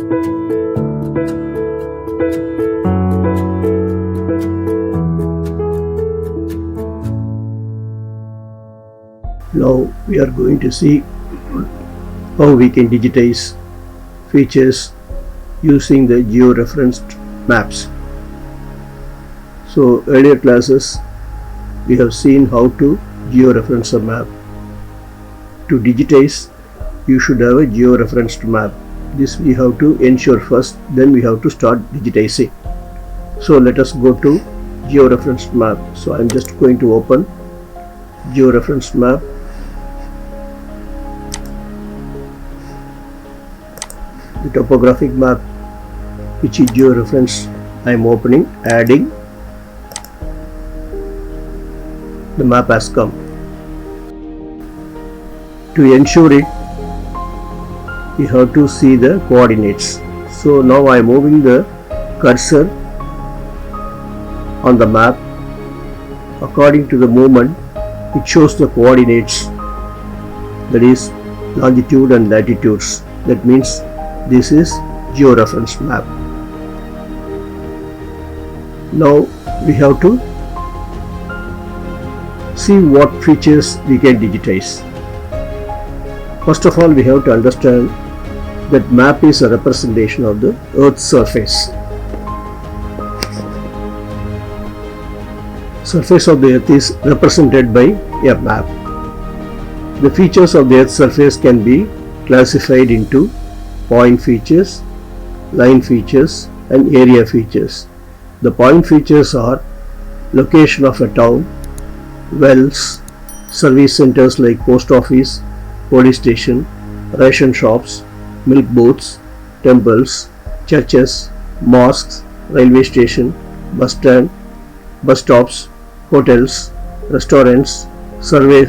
Now we are going to see how we can digitize features using the georeferenced maps. So earlier classes we have seen how to georeference a map. To digitize, you should have a georeferenced map. This we have to ensure first, then we have to start digitizing. So let us go to georeferenced map. So I am just going to open georeferenced map. The topographic map which is georeferenced, I am opening, adding. The map has come. To ensure it, we have to see the coordinates. So now I am moving the cursor on the map. According to the movement, it shows the coordinates, that is longitude and latitudes. That means this is georeferenced map. Now we have to see what features we can digitize. First of all, we have to understand that map is a representation of the Earth's surface. Surface of the Earth is represented by a map. The features of the Earth's surface can be classified into point features, line features and area features. The point features are location of a town, wells, service centers like post office, police station, ration shops, milk booths, temples, churches, mosques, railway station, bus stand, bus stops, hotels, restaurants, survey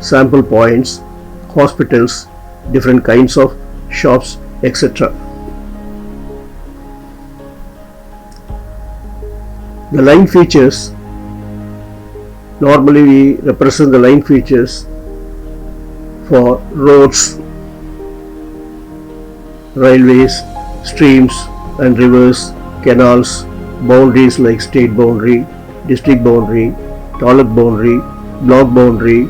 sample points, hospitals, different kinds of shops, etc. The line features, normally we represent the line features for roads, railways, streams and rivers, canals, boundaries like state boundary, district boundary, taluk boundary, block boundary,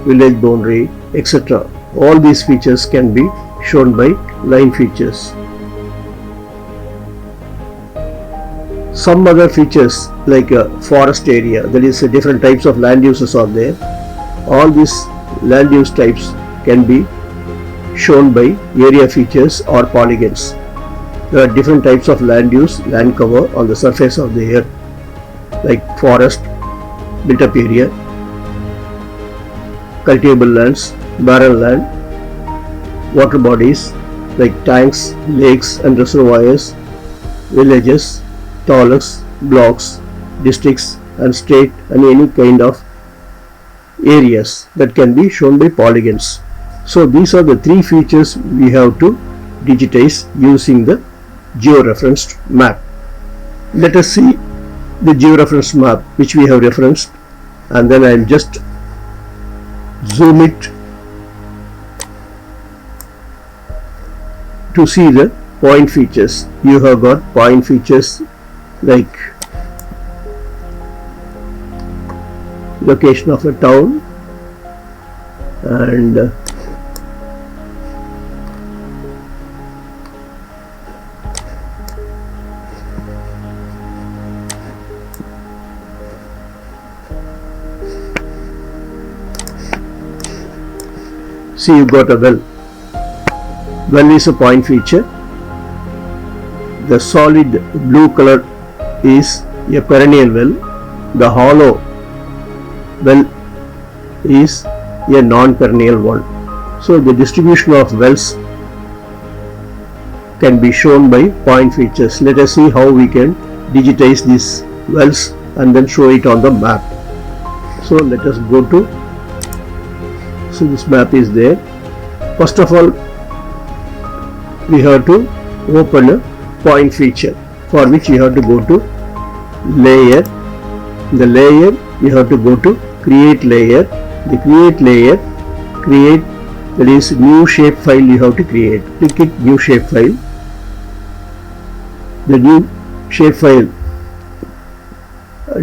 village boundary, etc. All these features can be shown by line features. Some other features like a forest area, that is different types of land uses are there. All these land use types can be shown by area features or polygons. There are different types of land use, land cover on the surface of the earth, like forest, built up area, cultivable lands, barren land, water bodies like tanks, lakes and reservoirs, villages, taluks, blocks, districts and state and any kind of areas that can be shown by polygons. So these are the three features we have to digitize using the georeferenced map. Let us see the georeferenced map which we have referenced, and then I will just zoom it to see the point features. You have got point features like location of a town and see, you got a well. Well is a point feature. The solid blue color is a perennial well. The hollow well is a non-perennial one. So the distribution of wells can be shown by point features. Let us see how we can digitize these wells and then show it on the map. So let us go to, so this map is there. First of all, we have to open a point feature, for which you have to go to layer. The layer you have to go to create layer. The create layer, create, that is new shape file you have to create. Click it, new shape file. the new shapefile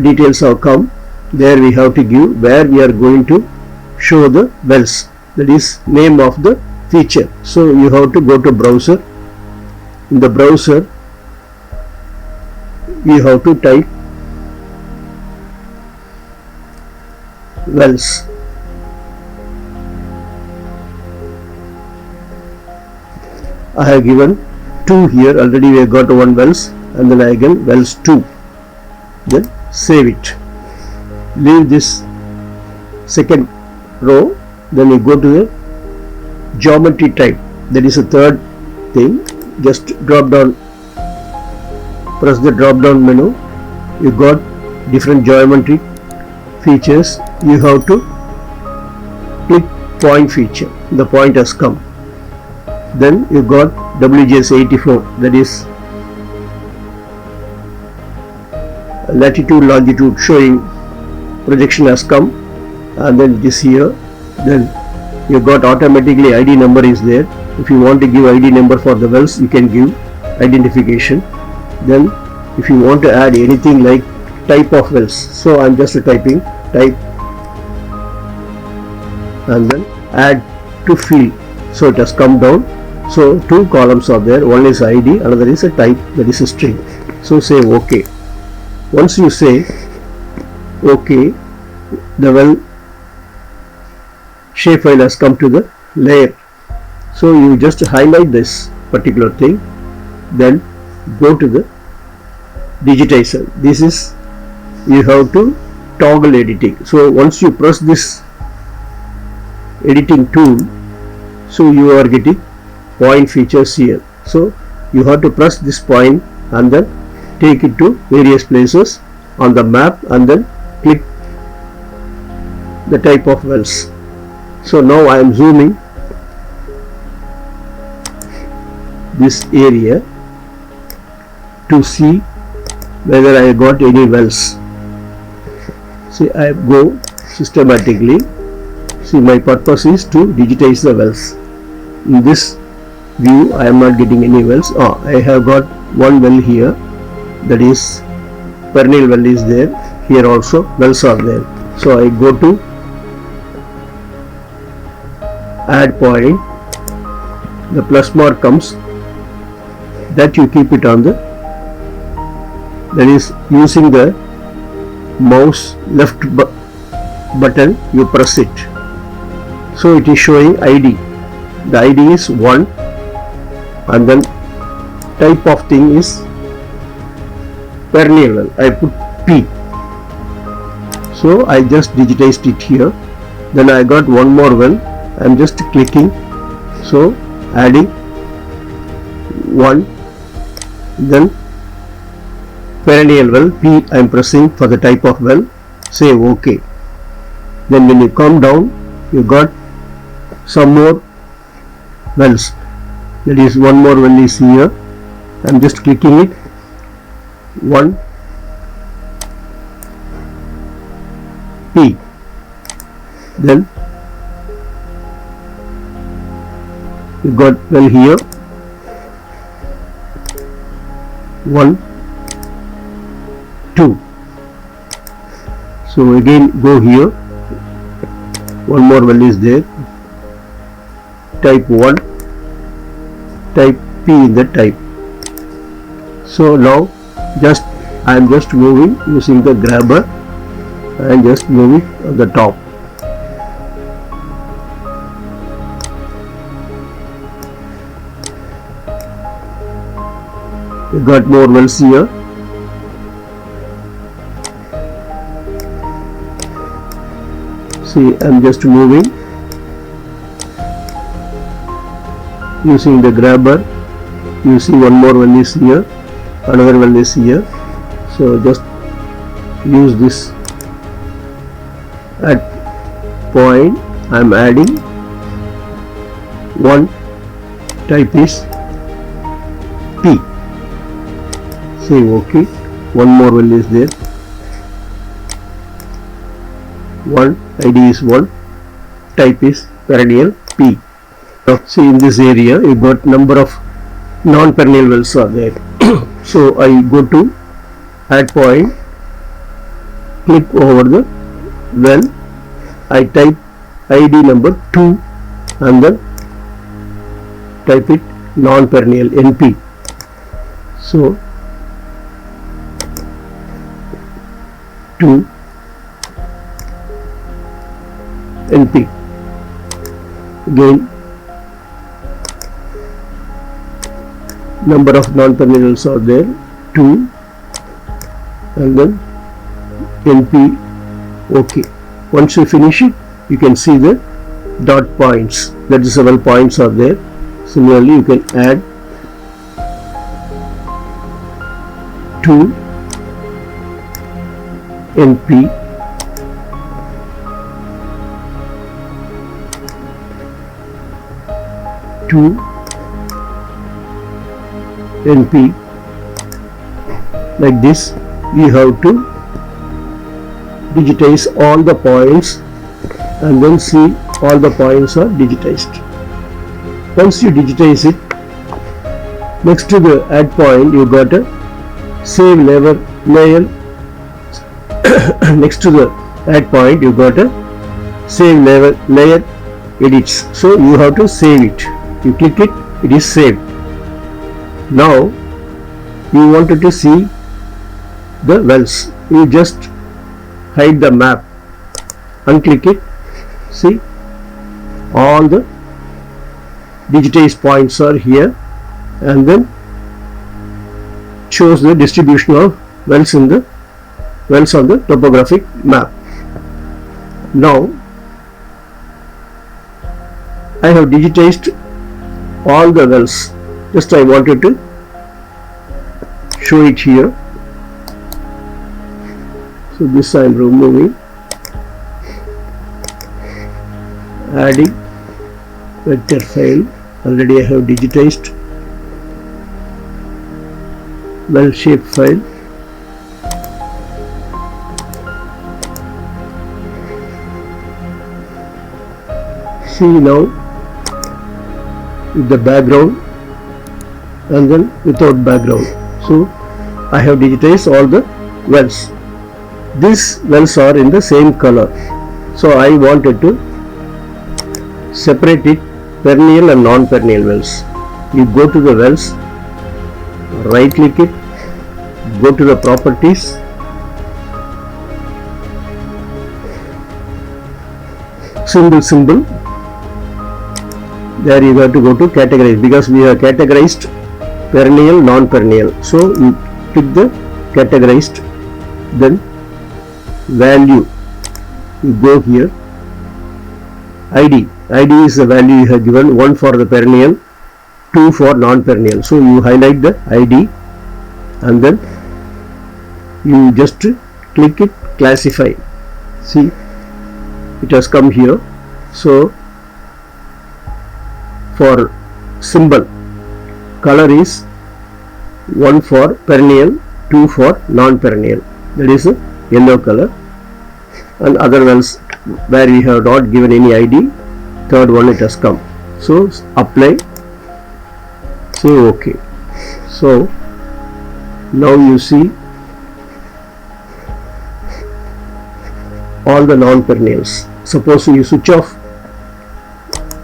details have come. There we have to give where we are going to show the wells, that is name of the feature. So you have to go to browser. In the browser you have to type wells. I have given 2 here, already we have got one wells, and then I give wells 2. Then save it. Leave this second row, then you go to the geometry type, that is a third thing. Just drop down, press the drop down menu. You got different geometry features. You have to click point feature. The point has come. Then you got WGS84, that is latitude longitude showing projection has come, and then it is here. Then you got automatically ID number is there. If you want to give ID number for the wells, you can give identification. Then if you want to add anything like type of wells, so I am just typing type and then add to field. So it has come down. So 2 columns are there, one is ID, another is a type, that is a string. So say OK. Once you say OK, the well shapefile has come to the layer. So you just highlight this particular thing, then go to the digitizer. This is, you have to toggle editing. So once you press this editing tool, so you are getting point features here. So you have to press this point and then take it to various places on the map and then click the type of wells. So now I am zooming this area to see whether I got any wells. See, I go systematically. See, my purpose is to digitize the wells. In this view I am not getting any wells. I have got one well here, that is perennial well is there. Here also wells are there. So I go to add point, the plus mark comes, that you keep it on the, that is using the mouse left button, you press it. So it is showing ID. The ID is 1 and then type of thing is perennial well. I put P. So I just digitized it here. Then I got one more well. I am just clicking. So adding 1, then perennial well P I am pressing for the type of well. Say OK. Then when you come down, you got some more wells. That is one more well is here. I am just clicking it. 1 P. Then you got well here. 1 2. So again go here. One more well is there. Type 1. Type P in the type. So now I am just moving using the grabber and just move it on the top. You got more wells here. See, I am just moving using the grabber. You see one more well is here, another well is here. So just use this at point. I am adding 1, type is P. Say OK. One more well is there. 1, ID is 1, type is perennial P. Now see, in this area you got number of non-perennial wells are there. So I go to add point, click over the well, I type ID number 2 and then type it non-perennial NP. So 2 NP. Again, number of non-perennials are there, 2, and then NP. OK. Once you finish it, you can see the dot points, that is several points are there. Similarly, you can add 2 NP, NP. Like this, we have to digitize all the points and then see all the points are digitized. Once you digitize it, next to the add point you got a save layer. Next to the add point you got a save layer edits. So you have to save it. You click it, it is saved. Now you wanted to see the wells. You just hide the map, unclick it, see all the digitized points are here, and then shows the distribution of wells on the topographic map. Now I have digitized all the wells. Just I wanted to show it here. So this I am removing, adding vector file. Already I have digitized well shape file. See now with the background and then without background. So I have digitized all the wells. These wells are in the same color. So I wanted to separate it, perennial and non-perennial wells. You go to the wells, right click it, go to the properties, symbol, there you have to go to categorize, because we have categorized perennial, non-perennial. So you click the categorized, then value, you go here, ID is the value you have given, 1 for the perennial, 2 for non-perennial. So you highlight the ID and then you just click it, classify. See, it has come here. So for symbol, color is 1 for perennial, 2 for non-perennial, that is a yellow color. And other ones where we have not given any ID, third one it has come. So apply, say OK. So now you see all the non-perennials. Suppose you switch off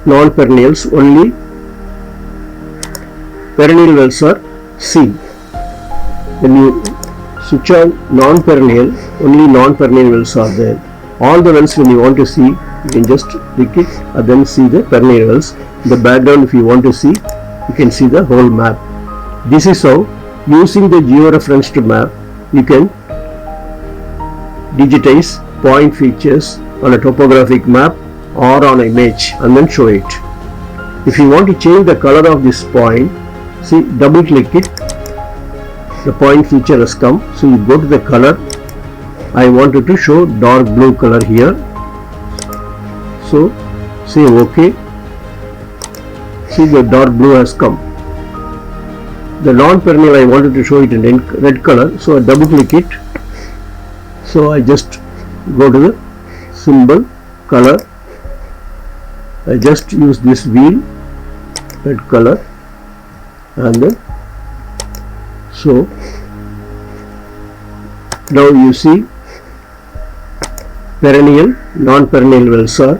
non-perennials, only perennial wells are seen. When you switch on non-perennial, only non-perennial wells are there. All the wells, when you want to see, you can just click it and then see the perennial wells. In the background, if you want to see, you can see the whole map. This is how, using the georeferenced map, you can digitize point features on a topographic map or on an image and then show it. If you want to change the color of this point, see, double click it, the point feature has come. So you go to the color, I wanted to show dark blue color here. So say OK. See, the dark blue has come. The non-perennial I wanted to show it in red color, so I double click it. So I just go to the symbol, color, I just use this wheel, red color, and then So now you see perennial, non-perennial wells are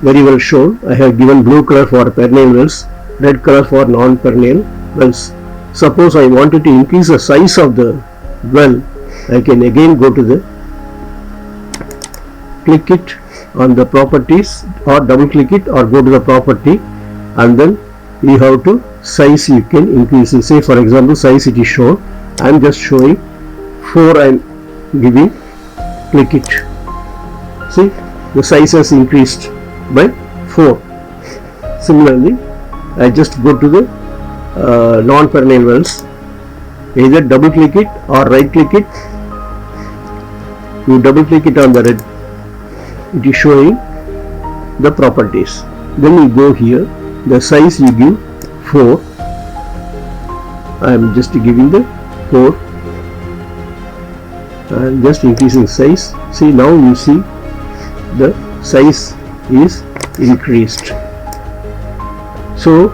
very well shown. I have given blue color for perennial wells, red color for non-perennial wells. Suppose I wanted to increase the size of the well, I can again go to the click it on the properties or double click it or go to the property, and then you have to size you can increase. Say for example size it is shown, I am just showing 4, I am giving, click it. See, the size has increased by 4. Similarly, I just go to the non-perennial wells, either double click it or right click it. You double click it on the red, it is showing the properties. Then you go here, the size you give 4. I am just giving the 4 and just increasing size. See, now you see the size is increased. So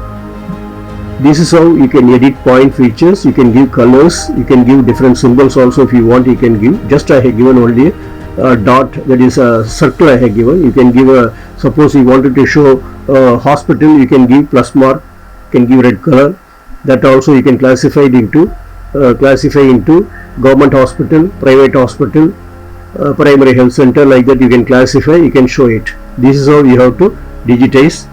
this is how you can edit point features. You can give colors, you can give different symbols also if you want. You can give, just I have given only a dot, that is a circle I have given. You can give a, suppose you wanted to show hospital, you can give plus mark, you can give red color. That also you can classify it into government hospital, private hospital, primary health center, like that you can classify, you can show it. This is how you have to digitize